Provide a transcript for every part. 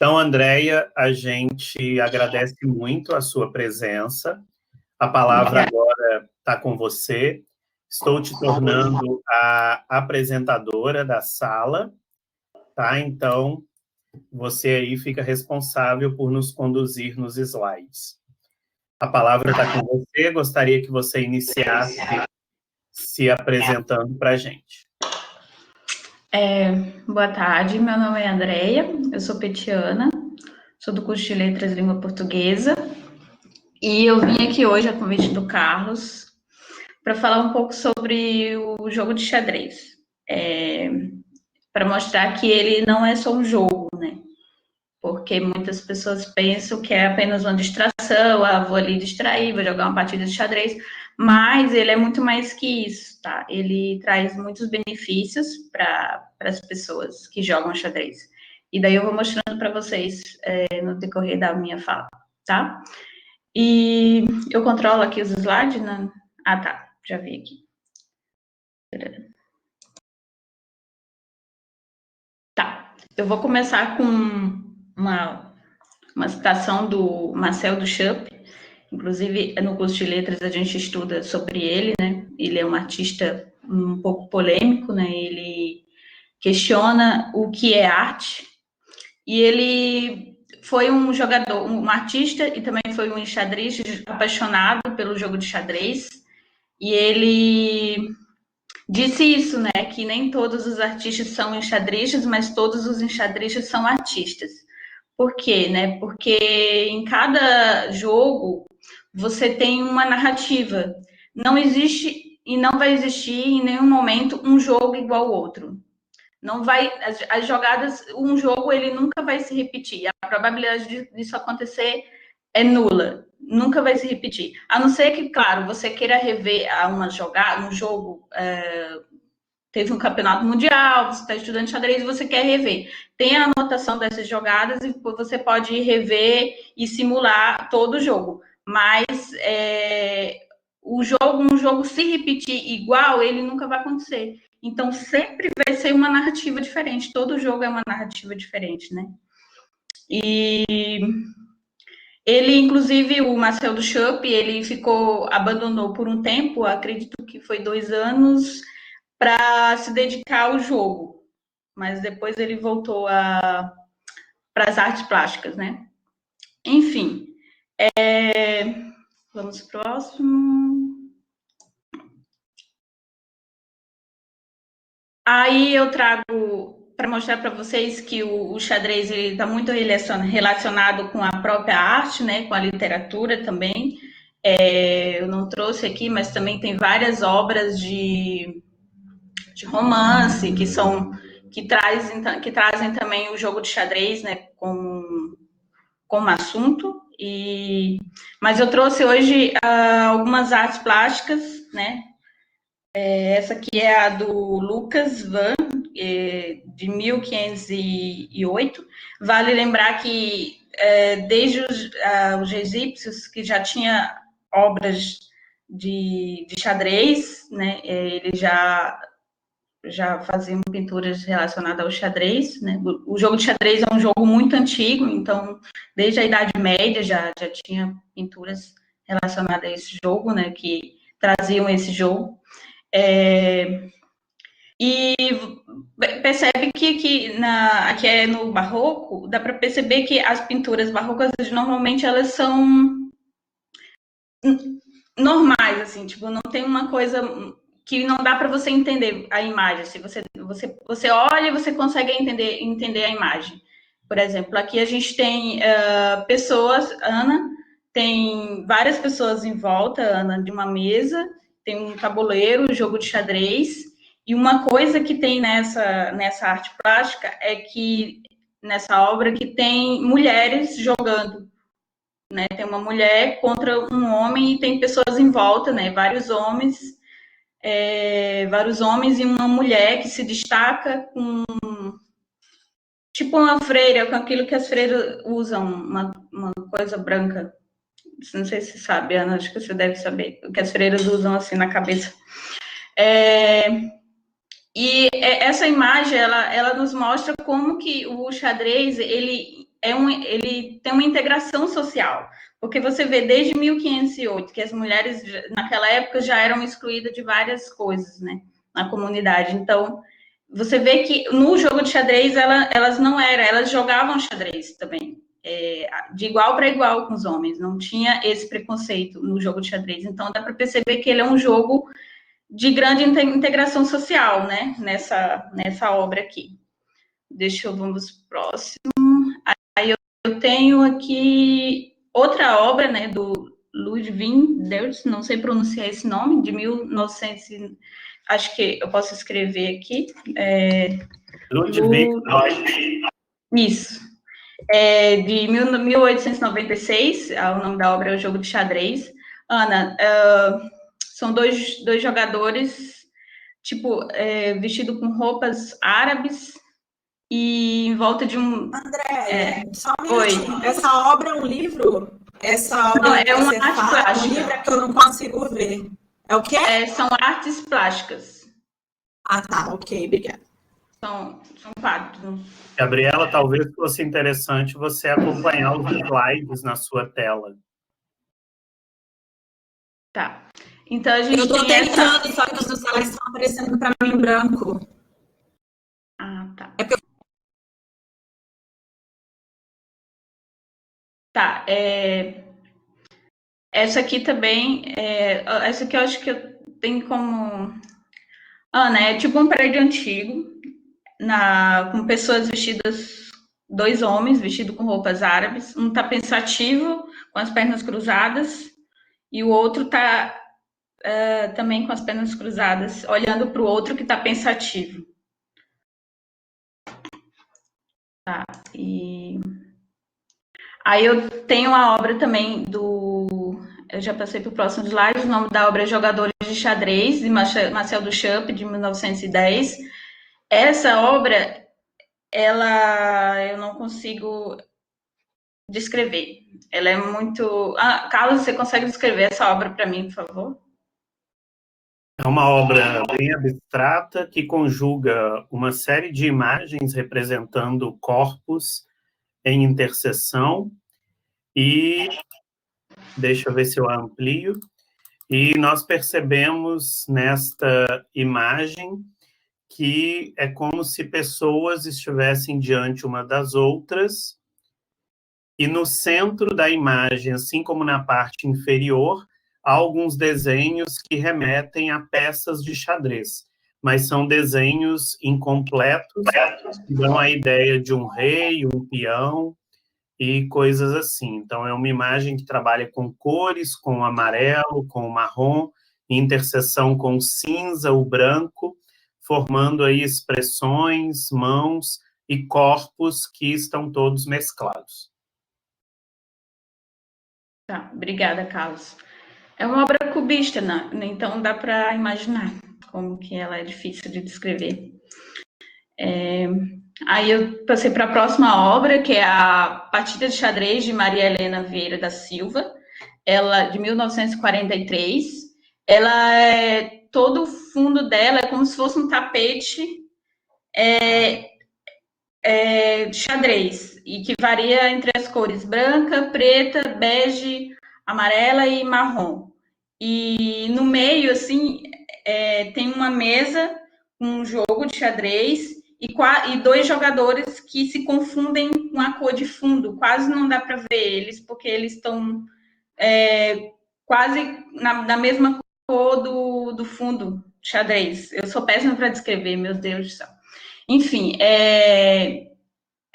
Então, Andréia, a gente agradece muito a sua presença. A palavra agora está com você. Estou te tornando a apresentadora da sala, tá? Então, você aí fica responsável por nos conduzir nos slides. A palavra está com você. Gostaria que você iniciasse se apresentando para a gente. Boa tarde, meu nome é Andréia, eu sou petiana, sou do curso de Letras e Língua Portuguesa, e eu vim aqui hoje a convite do Carlos para falar um pouco sobre o jogo de xadrez, para mostrar que ele não é só um jogo, né? Porque muitas pessoas pensam que é apenas uma distração, vou ali distrair, vou jogar uma partida de xadrez, mas ele é muito mais que isso, tá? Ele traz muitos benefícios para as pessoas que jogam xadrez. E daí eu vou mostrando para vocês no decorrer da minha fala, tá? E eu controlo aqui os slides, né? Ah, tá, já vi aqui. Tá, eu vou começar com uma citação do Marcel Duchamp. Inclusive, no curso de letras a gente estuda sobre ele, né? Ele é um artista um pouco polêmico, né? Ele questiona o que é arte. E ele foi um jogador, um artista e também foi um enxadrista apaixonado pelo jogo de xadrez. E ele disse isso, né? Que nem todos os artistas são enxadristas, mas todos os enxadristas são artistas. Por quê, né? Porque em cada jogo você tem uma narrativa. Não existe e não vai existir em nenhum momento um jogo igual ao outro. Não vai, as jogadas, um jogo ele nunca vai se repetir. A probabilidade disso acontecer é nula. Nunca vai se repetir. A não ser que, claro, você queira rever uma jogada, um jogo. Teve um campeonato mundial, você está estudando xadrez e você quer rever. Tem a anotação dessas jogadas e você pode rever e simular todo o jogo. Mas um jogo se repetir igual, ele nunca vai acontecer. Então, sempre vai ser uma narrativa diferente. Todo jogo é uma narrativa diferente, né? E ele, inclusive, o Marcel Duchamp, ele abandonou por um tempo, acredito que foi 2 anos, para se dedicar ao jogo, mas depois ele voltou para as artes plásticas, né? Enfim, vamos para o próximo. Aí eu trago para mostrar para vocês que o xadrez está muito relacionado com a própria arte, né? Com a literatura também. Eu não trouxe aqui, mas também tem várias obras de romance que trazem também o jogo de xadrez, né, como assunto. Mas eu trouxe hoje algumas artes plásticas, né? Essa aqui é a do Lucas Van, de 1508. Vale lembrar que desde os egípcios, que já tinha obras de xadrez, né? Eles já faziam pinturas relacionadas ao xadrez, né? O jogo de xadrez é um jogo muito antigo, então, desde a Idade Média já tinha pinturas relacionadas a esse jogo, né? Que traziam esse jogo. E percebe que aqui é no Barroco, dá para perceber que as pinturas barrocas, normalmente, elas são normais, assim, tipo, não tem uma coisa que não dá para você entender a imagem. Se você olha e você consegue entender a imagem. Por exemplo, aqui a gente tem pessoas, Ana, tem várias pessoas em volta, Ana, de uma mesa, tem um tabuleiro, jogo de xadrez, e uma coisa que tem nessa arte plástica é que, nessa obra, que tem mulheres jogando, né? Tem uma mulher contra um homem e tem pessoas em volta, né? Vários homens e uma mulher que se destaca com tipo uma freira, com aquilo que as freiras usam, uma coisa branca. Não sei se você sabe, Ana, acho que você deve saber o que as freiras usam assim na cabeça. E essa imagem, ela nos mostra como que o xadrez, ele ele tem uma integração social, porque você vê desde 1508 que as mulheres naquela época já eram excluídas de várias coisas, né, na comunidade. Então, você vê que no jogo de xadrez elas não eram, elas jogavam xadrez também, de igual para igual com os homens, não tinha esse preconceito no jogo de xadrez. Então, dá para perceber que ele é um jogo de grande integração social, né, nessa obra aqui. Vamos próximo. Aí eu tenho aqui outra obra, né, do Ludwig Deutsch, não sei pronunciar esse nome, de 1900, acho que eu posso escrever aqui. Ludwig Deutsch. Isso. De 1896, o nome da obra é O Jogo de Xadrez. Ana, são dois jogadores, tipo, vestido com roupas árabes, e em volta de um... André, só um minutinho. Oi. Essa obra é um livro? Essa obra não, é uma arte plástica. Um livro é que eu não consigo ver. É o quê? São artes plásticas. Ah, tá. Ok, obrigada. São quadros. Gabriela, talvez fosse interessante você acompanhar os slides na sua tela. Tá. Então, a gente eu estou tentando, só que os slides estão aparecendo para mim em branco. Ah, tá. É porque Tá, essa aqui também, essa aqui eu acho que eu tenho como... Ana, é tipo um prédio antigo, com pessoas vestidas, dois homens vestidos com roupas árabes, um tá pensativo, com as pernas cruzadas, e o outro tá também com as pernas cruzadas, olhando para o outro que tá pensativo. Tá, e... Aí eu tenho uma obra também eu já passei para o próximo slide, o nome da obra é Jogadores de Xadrez, de Marcel Duchamp, de 1910. Essa obra, eu não consigo descrever. Ela é muito... Carlos, você consegue descrever essa obra para mim, por favor? É uma obra bem abstrata que conjuga uma série de imagens representando corpos em interseção e... Deixa eu ver se eu amplio. E nós percebemos nesta imagem que é como se pessoas estivessem diante uma das outras, e no centro da imagem, assim como na parte inferior, há alguns desenhos que remetem a peças de xadrez, mas são desenhos incompletos, que dão a ideia de um rei, um peão e coisas assim. Então, é uma imagem que trabalha com cores, com o amarelo, com o marrom, em interseção com o cinza, o branco, formando aí expressões, mãos e corpos que estão todos mesclados. Tá, obrigada, Carlos. É uma obra cubista, né? Então dá para imaginar como que ela é difícil de descrever. Aí eu passei para a próxima obra, que é a Partida de Xadrez, de Maria Helena Vieira da Silva, ela de 1943. Todo o fundo dela é como se fosse um tapete de xadrez, e que varia entre as cores branca, preta, bege, amarela e marrom. E no meio, assim, tem uma mesa com um jogo de xadrez e dois jogadores que se confundem com a cor de fundo. Quase não dá para ver eles, porque eles estão quase na mesma cor do fundo de xadrez. Eu sou péssima para descrever, meu Deus do céu. Enfim,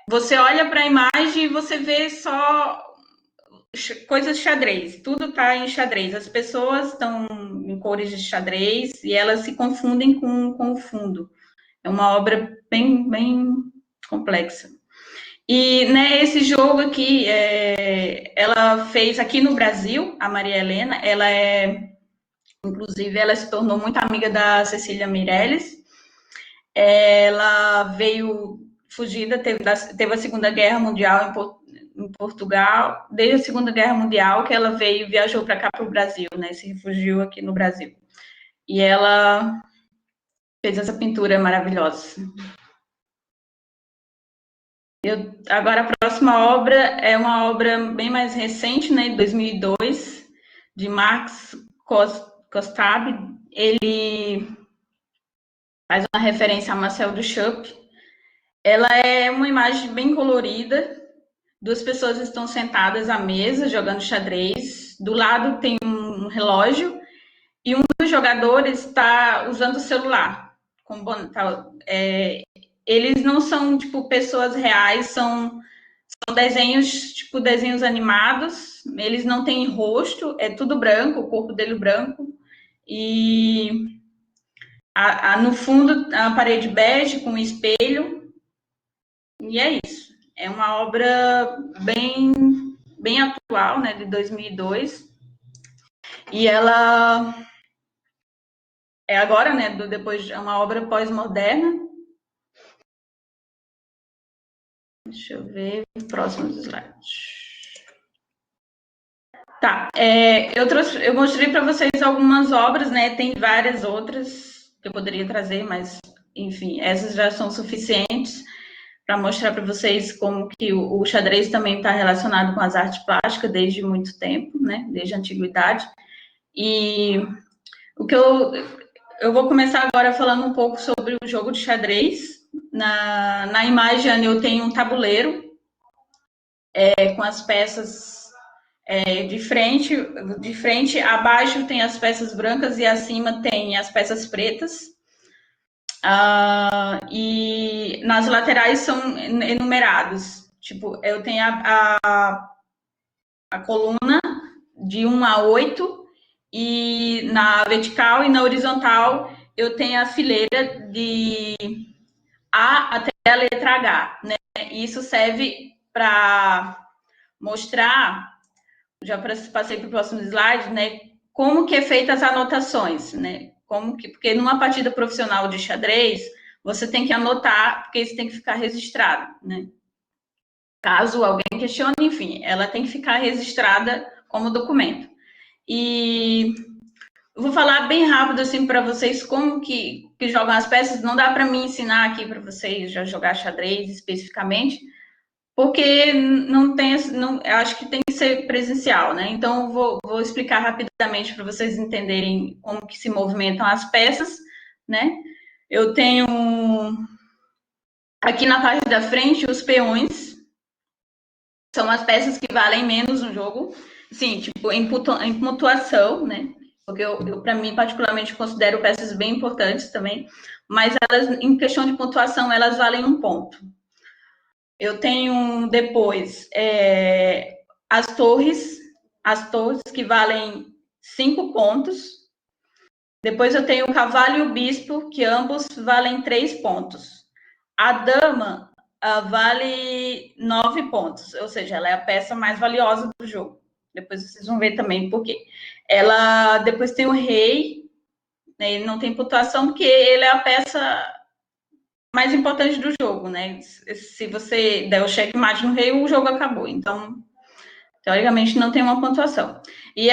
você olha para a imagem e você vê só coisas xadrez, tudo está em xadrez. As pessoas estão em cores de xadrez e elas se confundem com o fundo. É uma obra bem, bem complexa. E, né, esse jogo aqui, ela fez aqui no Brasil, a Maria Helena, inclusive, ela se tornou muito amiga da Cecília Meirelles. Ela veio fugida, teve a Segunda Guerra Mundial em Portugal, desde a Segunda Guerra Mundial que ela viajou para cá, para o Brasil, né, se refugiou aqui no Brasil. E ela fez essa pintura maravilhosa. Agora, a próxima obra é uma obra bem mais recente, né, de 2002, de Max Kostab. Ele faz uma referência a Marcel Duchamp. Ela é uma imagem bem colorida. Duas pessoas estão sentadas à mesa, jogando xadrez. Do lado tem um relógio e um dos jogadores está usando o celular. Eles não são, tipo, pessoas reais, são desenhos, tipo, desenhos animados. Eles não têm rosto, é tudo branco, o corpo dele branco. E no fundo, a parede bege com um espelho. E é isso. É uma obra bem atual, né, de 2002. E ela é agora, né, depois é uma obra pós-moderna. Deixa eu ver os próximos slides. Tá, eu mostrei para vocês algumas obras, né? Tem várias outras que eu poderia trazer, mas, enfim, essas já são suficientes para mostrar para vocês como que o xadrez também está relacionado com as artes plásticas desde muito tempo, né? Desde a antiguidade. E o que eu vou começar agora falando um pouco sobre o jogo de xadrez. Na imagem eu tenho um tabuleiro com as peças de frente, abaixo tem as peças brancas e acima tem as peças pretas. E nas laterais são enumerados. Tipo, eu tenho a coluna de 1 a 8, e na vertical e na horizontal eu tenho a fileira de A até a letra H, né? Isso serve para mostrar, já passei para o próximo slide, né? Como que é feita as anotações, né? Porque numa partida profissional de xadrez, você tem que anotar, porque isso tem que ficar registrado, né? Caso alguém questione, enfim, ela tem que ficar registrada como documento. E eu vou falar bem rápido assim para vocês como que jogam as peças. Não dá para mim ensinar aqui para vocês já jogar xadrez especificamente, porque eu acho que tem que ser presencial, né? Então vou explicar rapidamente para vocês entenderem como que se movimentam as peças, né? Eu tenho aqui na parte da frente os peões, são as peças que valem menos no jogo, sim, tipo em pontuação, né? Porque eu para mim particularmente considero peças bem importantes também, mas elas em questão de pontuação elas valem 1 ponto. Eu tenho depois as torres que valem 5 pontos. Depois eu tenho o cavalo e o bispo, que ambos valem 3 pontos. A dama vale 9 pontos, ou seja, ela é a peça mais valiosa do jogo. Depois vocês vão ver também por quê. Ela depois tem o rei, né, ele não tem pontuação porque ele é a peça mais importante do jogo, né? Se você der o checkmate no rei, o jogo acabou. Então, teoricamente, não tem uma pontuação. E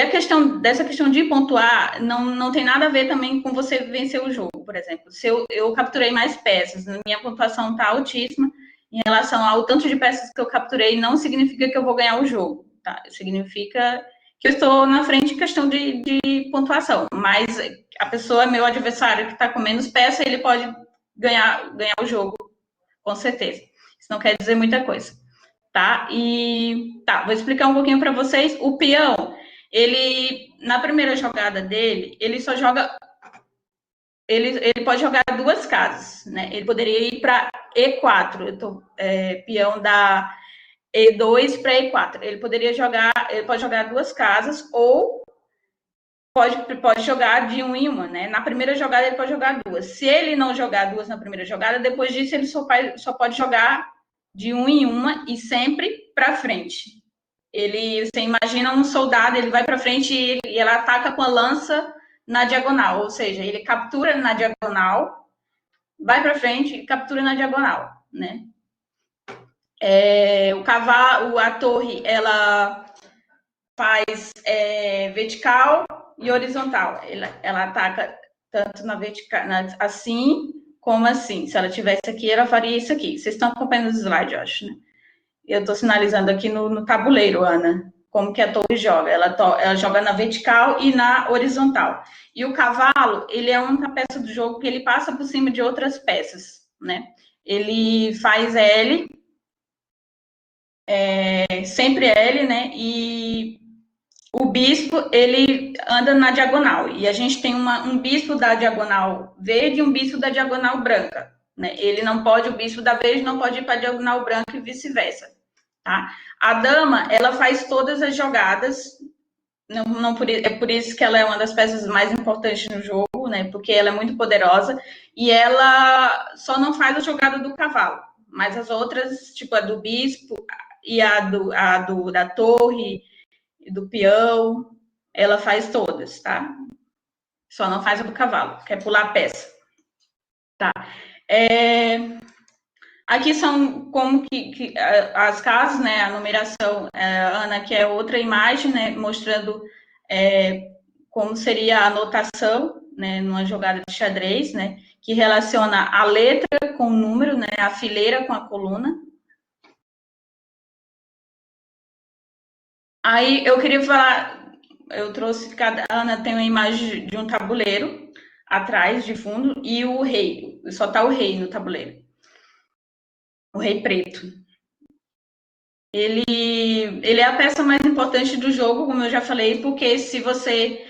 dessa questão de pontuar não tem nada a ver também com você vencer o jogo, por exemplo. Se eu capturei mais peças, minha pontuação está altíssima em relação ao tanto de peças que eu capturei, não significa que eu vou ganhar o jogo, tá? Significa que eu estou na frente em questão de pontuação. Mas a pessoa, meu adversário, que está com menos peça, ele pode ganhar o jogo, com certeza. Isso não quer dizer muita coisa, tá? Vou explicar um pouquinho para vocês. O peão, ele, na primeira jogada dele, ele só joga... Ele pode jogar 2 casas, né? Ele poderia ir para E4, peão da E2 para E4. Ele pode jogar 2 casas, ou pode jogar de 1 em 1, né? Na primeira jogada ele pode jogar 2. Se ele não jogar 2 na primeira jogada, depois disso ele só pode jogar de 1 em 1 e sempre para frente. Você imagina um soldado, ele vai para frente e ele ataca com a lança na diagonal, ou seja, ele captura na diagonal, vai para frente e captura na diagonal, né? O cavalo, a torre, ela faz vertical e horizontal. Ela ataca tanto na vertical, assim, Como assim? Se ela tivesse aqui, ela faria isso aqui. Vocês estão acompanhando o slide, eu acho, né? Eu estou sinalizando aqui no tabuleiro, Ana, como que a torre joga. Ela joga na vertical e na horizontal. E o cavalo, ele é a única peça do jogo que ele passa por cima de outras peças, né? Ele faz L, sempre L, né? E o bispo, ele anda na diagonal. E a gente tem um bispo da diagonal verde e um bispo da diagonal branca, né? O bispo da verde não pode ir para a diagonal branca e vice-versa, tá? A dama, ela faz todas as jogadas, é por isso que ela é uma das peças mais importantes no jogo, né? Porque ela é muito poderosa e ela só não faz a jogada do cavalo, mas as outras, tipo a do bispo e da torre e do peão, ela faz todas, tá? Só não faz a do cavalo, que é pular a peça, tá? Aqui são como que as casas, né? A numeração, Ana, que é outra imagem, né? Mostrando como seria a anotação, né? Numa jogada de xadrez, né? Que relaciona a letra com o número, né? A fileira com a coluna. Aí eu queria falar, eu trouxe, cada Ana tem uma imagem de um tabuleiro atrás, de fundo, e o rei, só tá o rei no tabuleiro. O rei preto. Ele é a peça mais importante do jogo, como eu já falei, porque se você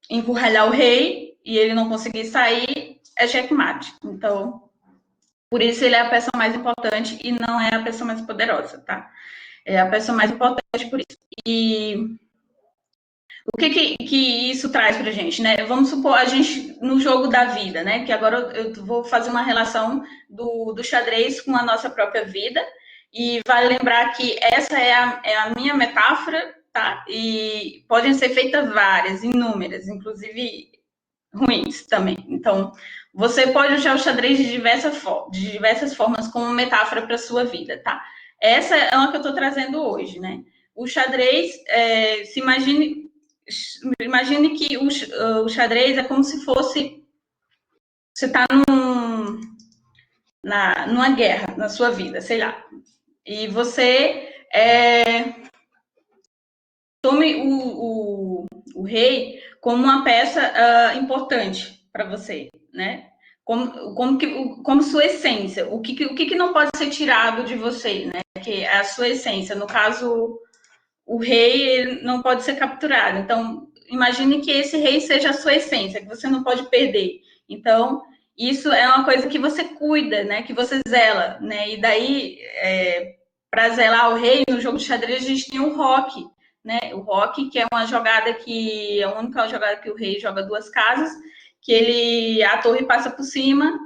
encurralar o rei e ele não conseguir sair, é checkmate. Então, por isso ele é a peça mais importante e não é a peça mais poderosa, tá? É a peça mais importante por isso. E o que isso traz pra gente, né? Vamos supor, a gente, no jogo da vida, né? Que agora eu vou fazer uma relação do xadrez com a nossa própria vida. E vale lembrar que essa é a minha metáfora, tá? E podem ser feitas várias, inúmeras, inclusive ruins também. Então, você pode usar o xadrez de diversas formas como metáfora para sua vida, tá? Essa é uma que eu estou trazendo hoje, né? O xadrez, imagine que o xadrez é como se fosse você está numa guerra na sua vida, sei lá, e você tome o rei como uma peça importante para você, né? Como sua essência, o que não pode ser tirado de você, né? Que é a sua essência. No caso, o rei ele não pode ser capturado. Então, imagine que esse rei seja a sua essência, que você não pode perder. Então, isso é uma coisa que você cuida, né? Que você zela, né? E daí, para zelar o rei, no jogo de xadrez, a gente tem o roque, né? O roque, que é uma jogada que é a única jogada que o rei joga duas casas, que a torre passa por cima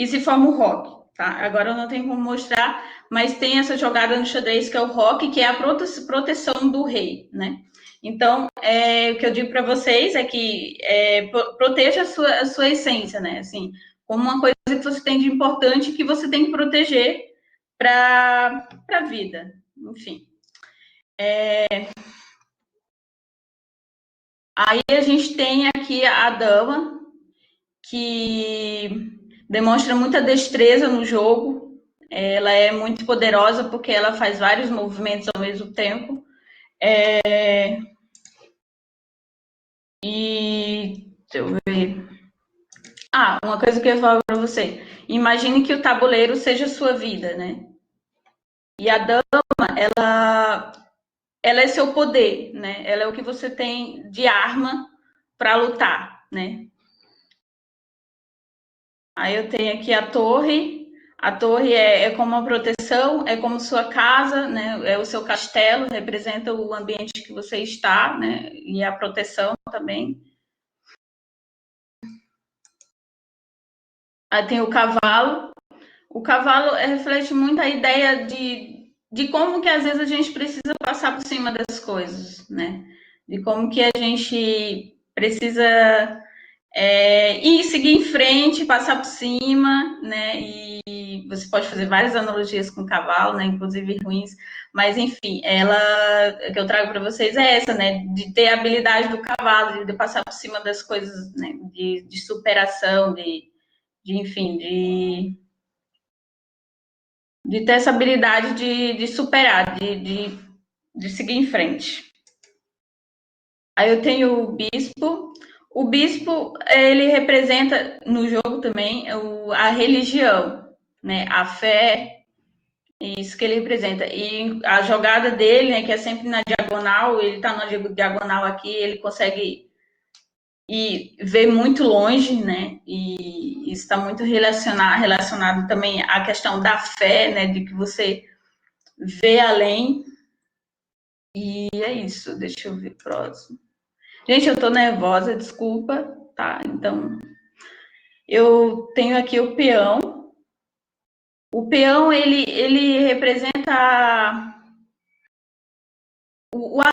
e se forma o roque. Tá? Agora eu não tenho como mostrar, mas tem essa jogada no xadrez que é o roque, que é a proteção do rei, né? Então, o que eu digo para vocês é que proteja a sua essência, né? Assim, como uma coisa que você tem de importante que você tem que proteger para a vida. Enfim. Aí a gente tem aqui a dama, que demonstra muita destreza no jogo. Ela é muito poderosa porque ela faz vários movimentos ao mesmo tempo. E deixa eu ver. Uma coisa que eu ia falar para você. Imagine que o tabuleiro seja a sua vida, né? E a dama, ela é seu poder, né? Ela é o que você tem de arma para lutar, né? Aí eu tenho aqui a torre. A torre é como uma proteção, é como sua casa, né? É o seu castelo, representa o ambiente que você está, né? E a proteção também. Aí tem o cavalo. O cavalo reflete muito a ideia de como que às vezes a gente precisa passar por cima das coisas, né? De como que a gente precisa E seguir em frente, passar por cima, né? E você pode fazer várias analogias com o cavalo, né? Inclusive ruins, mas enfim, que eu trago para vocês é essa, né? De ter a habilidade do cavalo, de passar por cima das coisas, né? De superação, enfim, de ter essa habilidade de superar, de seguir em frente. Aí eu tenho o bispo. O bispo, ele representa no jogo também a religião, né? A fé, isso que ele representa. E a jogada dele, né, que é sempre na diagonal, ele tá na diagonal aqui, ele consegue ver muito longe, né? E isso está muito relacionado também à questão da fé, né? De que você vê além. E é isso, deixa eu ver próximo. Gente, eu tô nervosa, desculpa, tá? Então, eu tenho aqui o peão. O peão, ele representa como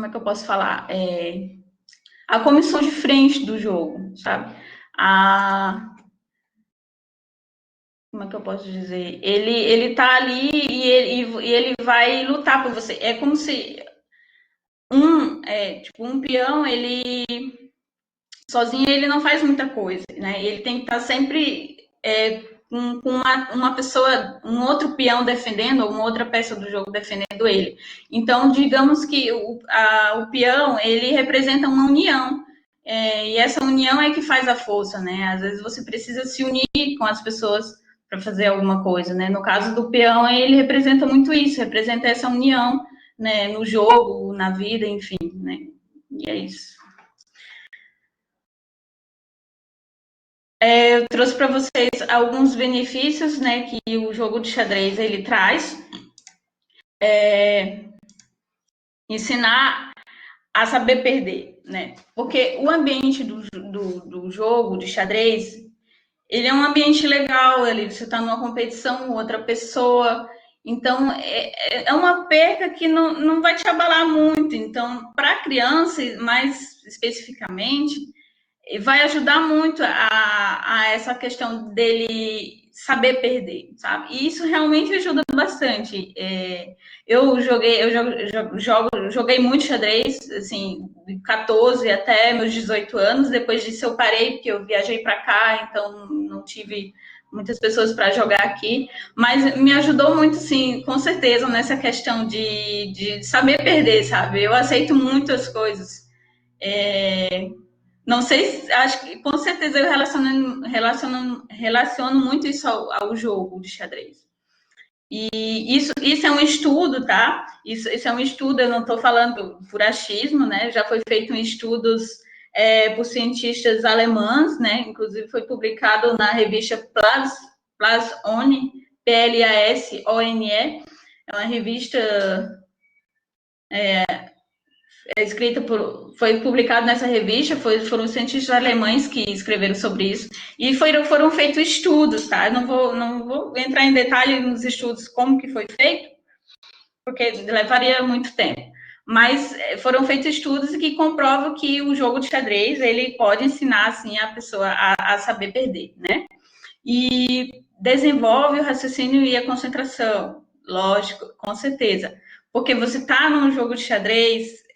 é que eu posso falar? A comissão de frente do jogo, sabe? Como é que eu posso dizer? Ele tá ali e ele vai lutar por você. É como se um peão, ele sozinho ele não faz muita coisa, né? Ele tem que estar sempre com uma pessoa, um outro peão defendendo, ou uma outra peça do jogo defendendo ele. Então, digamos que o peão, ele representa uma união, e essa união é que faz a força, né? Às vezes você precisa se unir com as pessoas para fazer alguma coisa, né? No caso do peão, ele representa muito isso, representa essa união, né? No jogo, na vida, enfim, né? E é isso. Eu trouxe para vocês alguns benefícios, né, que o jogo de xadrez ele traz. Ensinar a saber perder, né? Porque o ambiente do jogo de xadrez, ele é um ambiente legal, você está numa competição com outra pessoa, então é uma perca que não vai te abalar muito. Então, para a criança, mais especificamente, vai ajudar muito a essa questão dele saber perder, sabe? E isso realmente ajuda bastante. Eu joguei muito xadrez, assim, de 14 até meus 18 anos. Depois disso eu parei, porque eu viajei para cá, então não tive muitas pessoas para jogar aqui, mas me ajudou muito, sim, com certeza, nessa questão de saber perder, sabe? Eu aceito muito as coisas. Não sei, acho que com certeza eu relaciono muito isso ao jogo de xadrez. E isso é um estudo, tá? Isso é um estudo, eu não estou falando por achismo, né? Já foi feito em estudos por cientistas alemães, né? Inclusive foi publicado na revista PLASONE, PLASONE, é uma revista foi publicado nessa revista, foram cientistas alemães que escreveram sobre isso, e foram feitos estudos, tá? Não vou entrar em detalhe nos estudos como que foi feito, porque levaria muito tempo, mas foram feitos estudos que comprovam que o jogo de xadrez, ele pode ensinar, assim, a pessoa a saber perder, né? E desenvolve o raciocínio e a concentração, lógico, com certeza, porque você está num jogo de xadrez,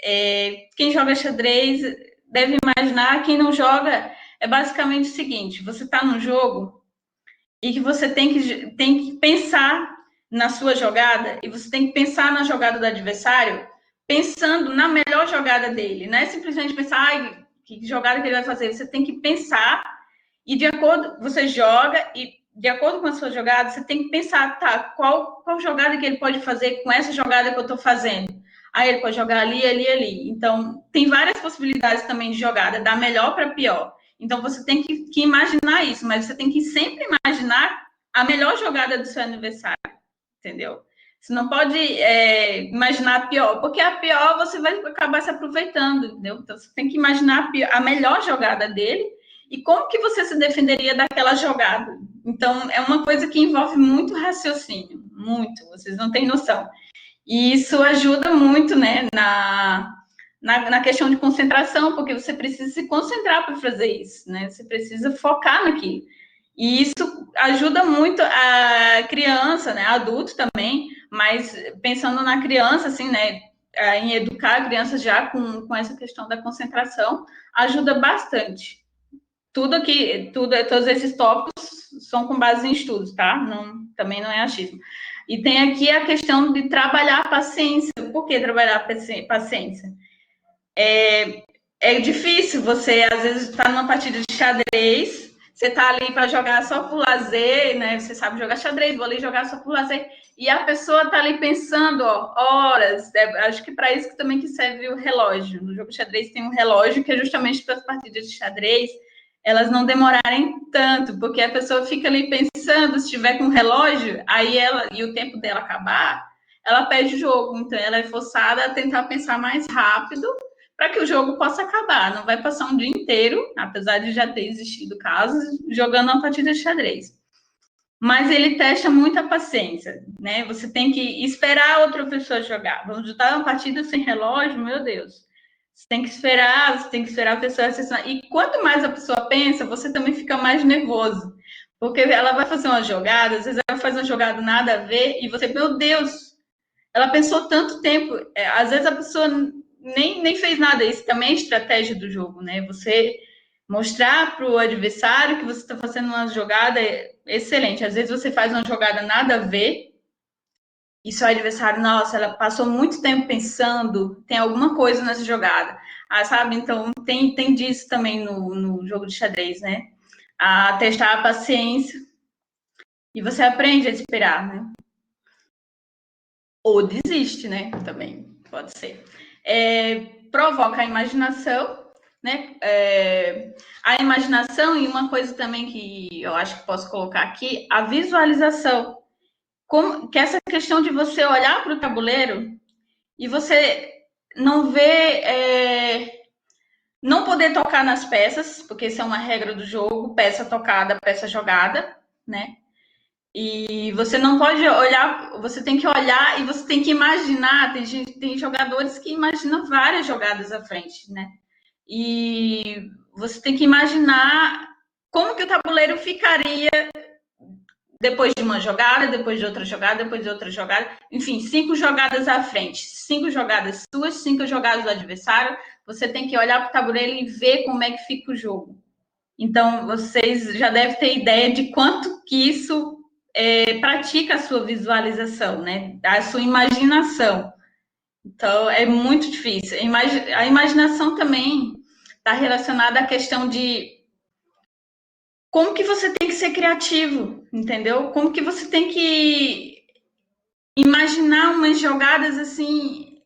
quem joga xadrez deve imaginar, quem não joga é basicamente o seguinte: você está num jogo e que você tem que pensar na sua jogada, e você tem que pensar na jogada do adversário, pensando na melhor jogada dele, não é simplesmente pensar, que jogada que ele vai fazer, você tem que pensar, e de acordo, você joga, e de acordo com a sua jogada, você tem que pensar, tá, qual jogada que ele pode fazer com essa jogada que eu estou fazendo? Aí ele pode jogar ali, ali, ali. Então, tem várias possibilidades também de jogada, da melhor para pior. Então, você tem que imaginar isso, mas você tem que sempre imaginar a melhor jogada do seu adversário, entendeu? Você não pode imaginar a pior, porque a pior você vai acabar se aproveitando, entendeu? Então, você tem que imaginar a melhor jogada dele e como que você se defenderia daquela jogada. Então, é uma coisa que envolve muito raciocínio, muito, vocês não têm noção. E isso ajuda muito, né, na questão de concentração, porque você precisa se concentrar para fazer isso, né? Você precisa focar naquilo. E isso ajuda muito a criança, né? Adulto também, mas pensando na criança, assim, né? Em educar crianças já com essa questão da concentração, ajuda bastante. Todos esses tópicos são com base em estudos, tá? Também não é achismo. E tem aqui a questão de trabalhar a paciência. Por que trabalhar a paciência? É difícil você, às vezes, estar numa partida de xadrez, você está ali para jogar só por lazer, né? Você sabe jogar xadrez, vou ali jogar só por lazer, e a pessoa está ali pensando, ó, horas. Acho que para isso que também que serve o relógio. No jogo de xadrez tem um relógio que é justamente para as partidas de xadrez elas não demorarem tanto, porque a pessoa fica ali pensando, se tiver com o relógio, aí e o tempo dela acabar, ela perde o jogo. Então ela é forçada a tentar pensar mais rápido para que o jogo possa acabar. Não vai passar um dia inteiro, apesar de já ter existido casos, jogando uma partida de xadrez. Mas ele testa muita paciência, né? Você tem que esperar outra pessoa jogar. Vamos jogar uma partida sem relógio, meu Deus. Você tem que esperar a pessoa acessar. E quanto mais a pessoa pensa, você também fica mais nervoso. Porque ela vai fazer uma jogada, às vezes ela faz uma jogada nada a ver, e você, meu Deus, ela pensou tanto tempo. Às vezes a pessoa nem fez nada. Isso também é estratégia do jogo, né? Você mostrar para o adversário que você está fazendo uma jogada excelente. Às vezes você faz uma jogada nada a ver, e seu adversário, nossa, ela passou muito tempo pensando, tem alguma coisa nessa jogada. Sabe? Então, tem disso também no jogo de xadrez, né? A testar a paciência. E você aprende a esperar, né? Ou desiste, né? Também pode ser. Provoca a imaginação, né? A imaginação, e uma coisa também que eu acho que posso colocar aqui, a visualização. Que essa questão de você olhar para o tabuleiro e você não ver, não poder tocar nas peças, porque isso é uma regra do jogo, peça tocada, peça jogada, né? E você não pode olhar, você tem que olhar e você tem que imaginar. Tem jogadores que imaginam várias jogadas à frente, né? E você tem que imaginar como que o tabuleiro ficaria depois de uma jogada, depois de outra jogada, depois de outra jogada. Enfim, 5 jogadas à frente, 5 jogadas suas, 5 jogadas do adversário. Você tem que olhar para o tabuleiro e ver como é que fica o jogo. Então, vocês já devem ter ideia de quanto que isso pratica a sua visualização, né? A sua imaginação. Então, é muito difícil. A imaginação também está relacionada à questão de como que você tem que ser criativo, entendeu? Como que você tem que imaginar umas jogadas assim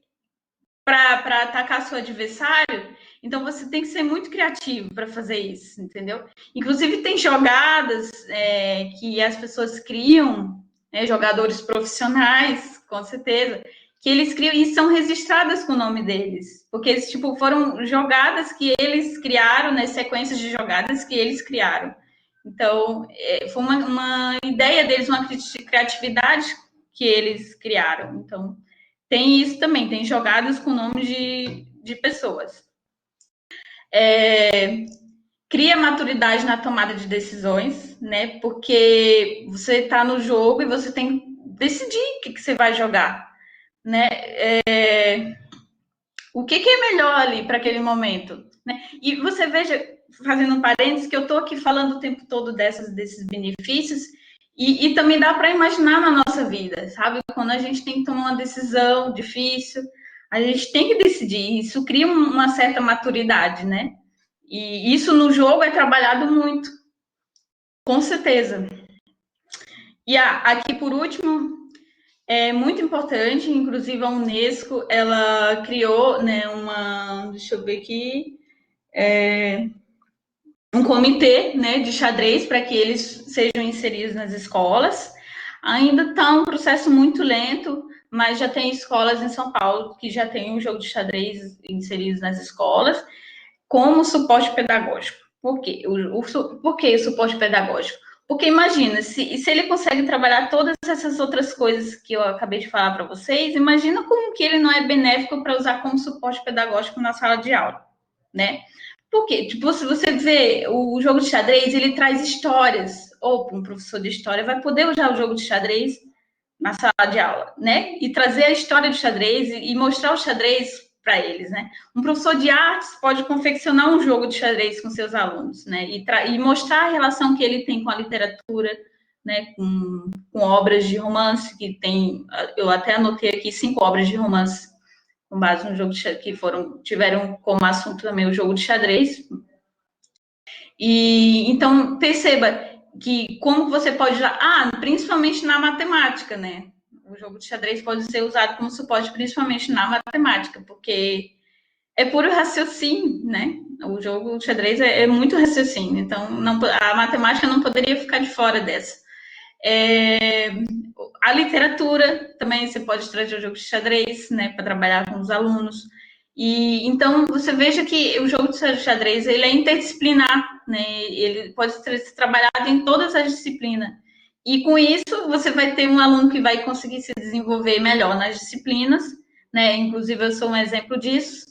para atacar seu adversário. Então você tem que ser muito criativo para fazer isso, entendeu? Inclusive tem jogadas que as pessoas criam, né, jogadores profissionais, com certeza, que eles criam e são registradas com o nome deles, porque eles foram jogadas que eles criaram, né, sequências de jogadas que eles criaram. Então foi uma ideia deles, uma criatividade que eles criaram. Então tem isso também, tem jogadas com nomes de pessoas. Cria maturidade na tomada de decisões, né? Porque você está no jogo e você tem que decidir o que você vai jogar, né? O que é melhor ali para aquele momento, né? E você veja, fazendo um parênteses, que eu estou aqui falando o tempo todo desses benefícios, e também dá para imaginar na nossa vida, sabe? Quando a gente tem que tomar uma decisão difícil, a gente tem que decidir. Isso cria uma certa maturidade, né? E isso no jogo é trabalhado muito, com certeza. E aqui, por último, é muito importante, inclusive a Unesco, ela criou, né, deixa eu ver aqui, um comitê, né, de xadrez para que eles sejam inseridos nas escolas. Ainda está um processo muito lento, mas já tem escolas em São Paulo que já tem um jogo de xadrez inseridos nas escolas, como suporte pedagógico. Por quê? Por que o suporte pedagógico? Porque imagina, se ele consegue trabalhar todas essas outras coisas que eu acabei de falar para vocês, imagina como que ele não é benéfico para usar como suporte pedagógico na sala de aula, né? Porque, tipo, se você vê o jogo de xadrez, ele traz histórias, ou um professor de história vai poder usar o jogo de xadrez na sala de aula, né? E trazer a história do xadrez e mostrar o xadrez para eles, né? Um professor de artes pode confeccionar um jogo de xadrez com seus alunos, né? E mostrar a relação que ele tem com a literatura, né? Com obras de romance, que tem, eu até anotei aqui 5 obras de romance com base no jogo de xadrez, que tiveram como assunto também o jogo de xadrez. E então perceba que como você pode usar, principalmente na matemática, né? O jogo de xadrez pode ser usado como suporte principalmente na matemática, porque é puro raciocínio, né? O jogo de xadrez é muito raciocínio, então a matemática não poderia ficar de fora dessa. A literatura também você pode trazer o jogo de xadrez, né, para trabalhar com os alunos. E então você veja que o jogo de xadrez ele é interdisciplinar, né? Ele pode ser trabalhado em todas as disciplinas. E com isso você vai ter um aluno que vai conseguir se desenvolver melhor nas disciplinas, né? Inclusive eu sou um exemplo disso.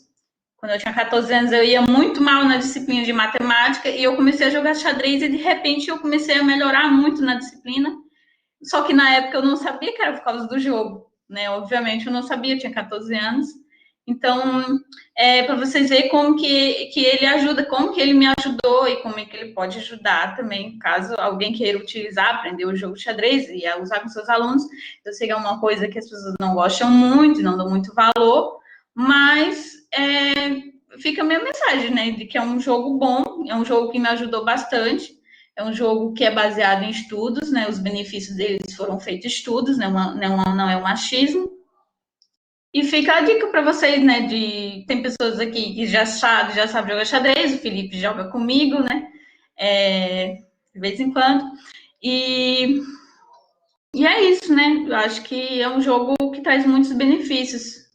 Quando eu tinha 14 anos, eu ia muito mal na disciplina de matemática e eu comecei a jogar xadrez e de repente eu comecei a melhorar muito na disciplina. Só que na época eu não sabia que era por causa do jogo, né? Obviamente eu não sabia, eu tinha 14 anos. Então, para vocês verem como que ele ajuda, como que ele me ajudou e como é que ele pode ajudar também, caso alguém queira utilizar, aprender o jogo de xadrez e usar com seus alunos. Eu sei que é uma coisa que as pessoas não gostam muito, não dão muito valor, mas fica a minha mensagem, né? De que é um jogo bom, é um jogo que me ajudou bastante. É um jogo que é baseado em estudos, né? Os benefícios deles foram feitos estudos, né? Não é um achismo. E fica a dica para vocês, né? Tem pessoas aqui que já sabem jogar xadrez, o Felipe joga comigo, né? De vez em quando. E é isso, né? Eu acho que é um jogo que traz muitos benefícios.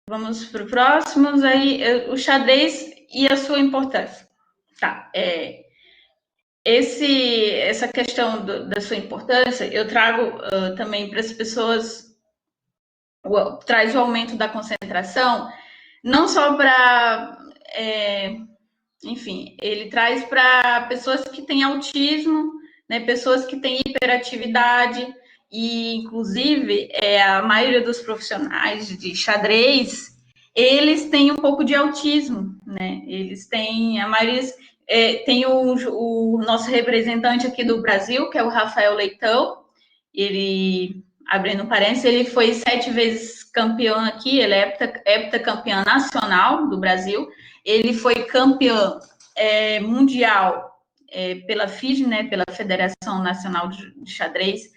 Vamos para o próximo. Aí, o xadrez e a sua importância. Tá. Essa questão da sua importância, eu trago também para as pessoas, traz o aumento da concentração, não só para, enfim, ele traz para pessoas que têm autismo, né, pessoas que têm hiperatividade, e inclusive a maioria dos profissionais de xadrez, eles têm um pouco de autismo, né, eles têm, a maioria... tem o nosso representante aqui do Brasil, que é o Rafael Leitão. Ele, abrindo parênteses, ele foi 7 vezes campeão aqui, ele é heptacampeão nacional do Brasil. Ele foi campeão mundial pela FIDE, né, pela Federação Nacional de Xadrez,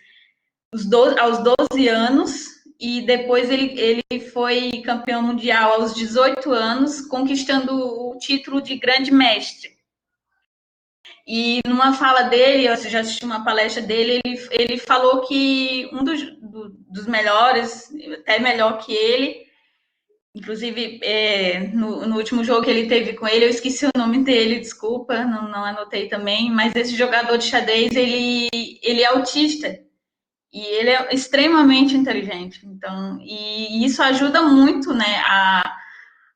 aos 12 anos, e depois ele foi campeão mundial aos 18 anos, conquistando o título de grande mestre. E numa fala dele, eu já assisti uma palestra dele, ele falou que um dos melhores, até melhor que ele, inclusive no último jogo que ele teve com ele, eu esqueci o nome dele, desculpa, não anotei também, mas esse jogador de xadrez, ele é autista. E ele é extremamente inteligente. Então, e isso ajuda muito, né,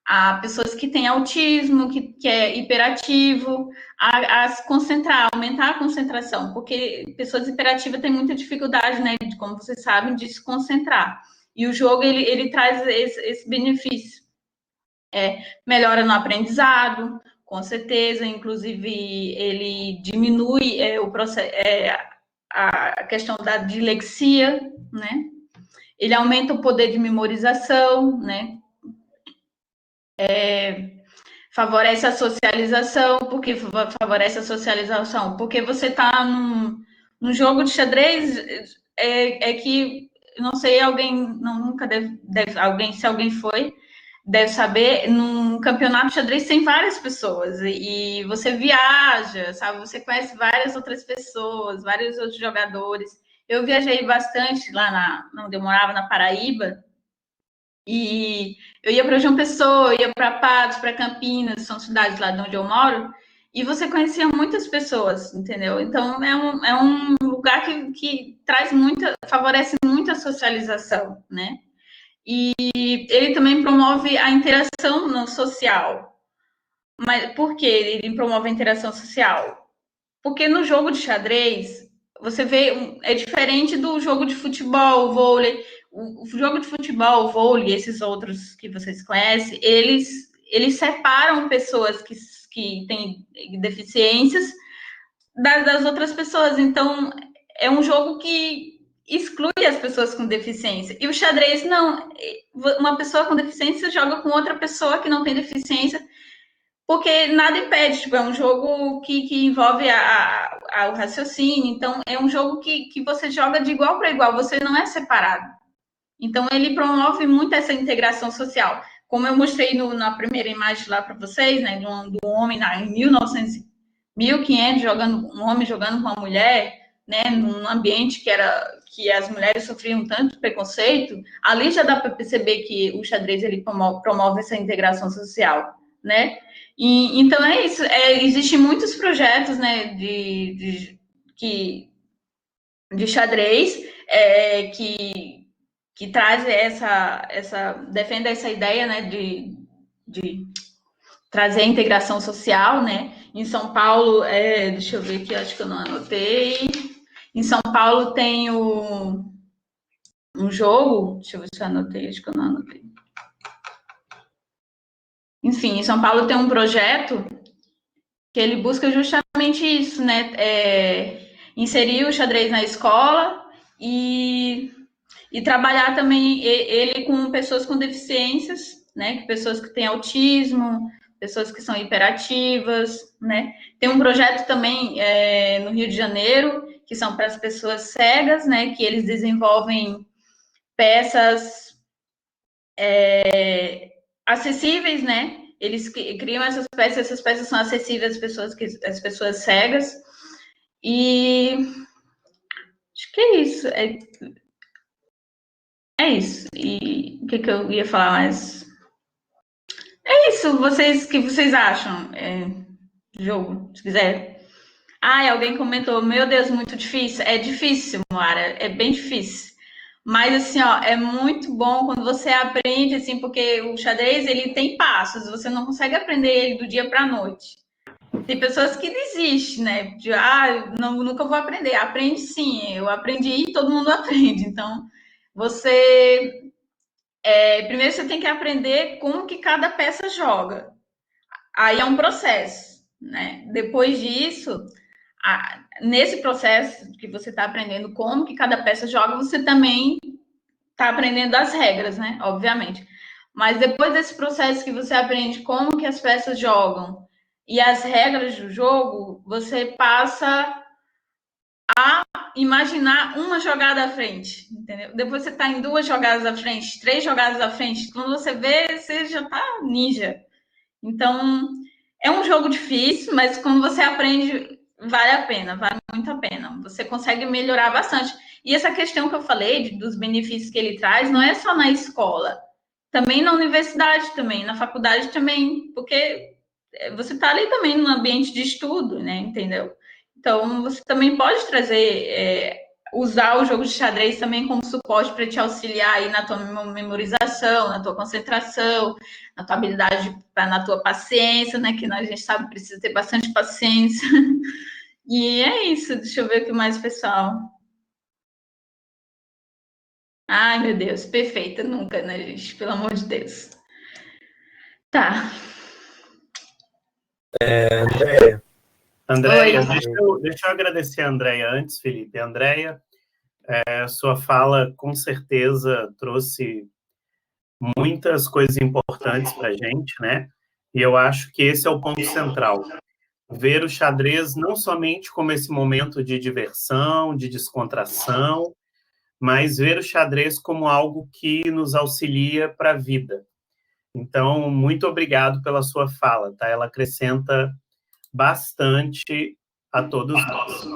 a pessoas que têm autismo, que é hiperativo, a se concentrar, aumentar a concentração, porque pessoas hiperativas têm muita dificuldade, né, como vocês sabem, de se concentrar. E o jogo, ele traz esse benefício. Melhora no aprendizado, com certeza, inclusive ele diminui o processo, a questão da dislexia, né? Ele aumenta o poder de memorização, né? Favorece a socialização, porque favorece a socialização, porque você está num jogo de xadrez, que, não sei, alguém, nunca se alguém foi, deve saber, num campeonato de xadrez tem várias pessoas, e você viaja, sabe, você conhece várias outras pessoas, vários outros jogadores. Eu viajei bastante lá onde eu morava, na Paraíba, e eu ia para João Pessoa, ia para Patos, para Campinas, são cidades lá de onde eu moro, e você conhecia muitas pessoas, entendeu? Então, é um lugar que traz favorece muito a socialização, né? E ele também promove a interação no social. Mas por que ele promove a interação social? Porque no jogo de xadrez, você vê, é diferente do jogo de futebol, vôlei. O jogo de futebol, vôlei, esses outros que vocês conhecem, eles separam pessoas que têm deficiências das outras pessoas. Então, é um jogo que exclui as pessoas com deficiência. E o xadrez, não. Uma pessoa com deficiência joga com outra pessoa que não tem deficiência, porque nada impede. Tipo, é um jogo que envolve o raciocínio. Então, é um jogo que você joga de igual para igual, você não é separado. Então, ele promove muito essa integração social. Como eu mostrei na primeira imagem lá para vocês, né, do homem em 1500 um homem jogando com uma mulher, né, num ambiente que as mulheres sofriam tanto preconceito, ali já dá para perceber que o xadrez ele promove essa integração social, né? Então é isso. Existem muitos projetos, né, de xadrez que traz defende essa ideia, né, de trazer a integração social, né? Em São Paulo, deixa eu ver aqui, acho que eu não anotei. Em São Paulo tem um jogo, deixa eu ver se eu anotei, acho que eu não anotei. Enfim, em São Paulo tem um projeto que ele busca justamente isso, né? Inserir o xadrez na escola e trabalhar também ele com pessoas com deficiências, né? Pessoas que têm autismo, pessoas que são hiperativas, né? Tem um projeto também no Rio de Janeiro, que são para as pessoas cegas, né? Que eles desenvolvem peças acessíveis, né? Eles criam essas peças são acessíveis às pessoas cegas. E acho que é isso. É isso. E o que eu ia falar mais? É isso. O que vocês acham? Jogo, se quiser. Alguém comentou, meu Deus, muito difícil. É difícil, Moara, é bem difícil. Mas, assim, ó, é muito bom quando você aprende, assim, porque o xadrez, ele tem passos, você não consegue aprender ele do dia para a noite. Tem pessoas que desistem, né? Nunca vou aprender. Aprende sim, eu aprendi e todo mundo aprende. Então, primeiro você tem que aprender como que cada peça joga. Aí é um processo, né? Depois disso, nesse processo que você está aprendendo como que cada peça joga, você também está aprendendo as regras, né? Obviamente. Mas depois desse processo que você aprende como que as peças jogam e as regras do jogo, você passa a imaginar uma jogada à frente, entendeu? Depois você está em 2 jogadas à frente, 3 jogadas à frente. Quando você vê, você já está ninja. Então, é um jogo difícil, mas quando você aprende, vale muito a pena. Você consegue melhorar bastante. E essa questão que eu falei dos benefícios que ele traz, não é só na escola, também na universidade também, na faculdade também, porque você está ali também no ambiente de estudo, né? Entendeu? Então, você também pode usar o jogo de xadrez também como suporte para te auxiliar aí na tua memorização, na tua concentração, na tua habilidade, na tua paciência, né? Que a gente sabe que precisa ter bastante paciência. E é isso. Deixa eu ver o que mais, pessoal. Ai, meu Deus, perfeita nunca, né, gente? Pelo amor de Deus. Tá. Andréia, deixa eu agradecer a Andréia antes, Felipe. Andréia, sua fala com certeza trouxe muitas coisas importantes para a gente, né? E eu acho que esse é o ponto central. Ver o xadrez não somente como esse momento de diversão, de descontração, mas ver o xadrez como algo que nos auxilia para a vida. Então, muito obrigado pela sua fala, tá? Ela acrescenta bastante a todos nós.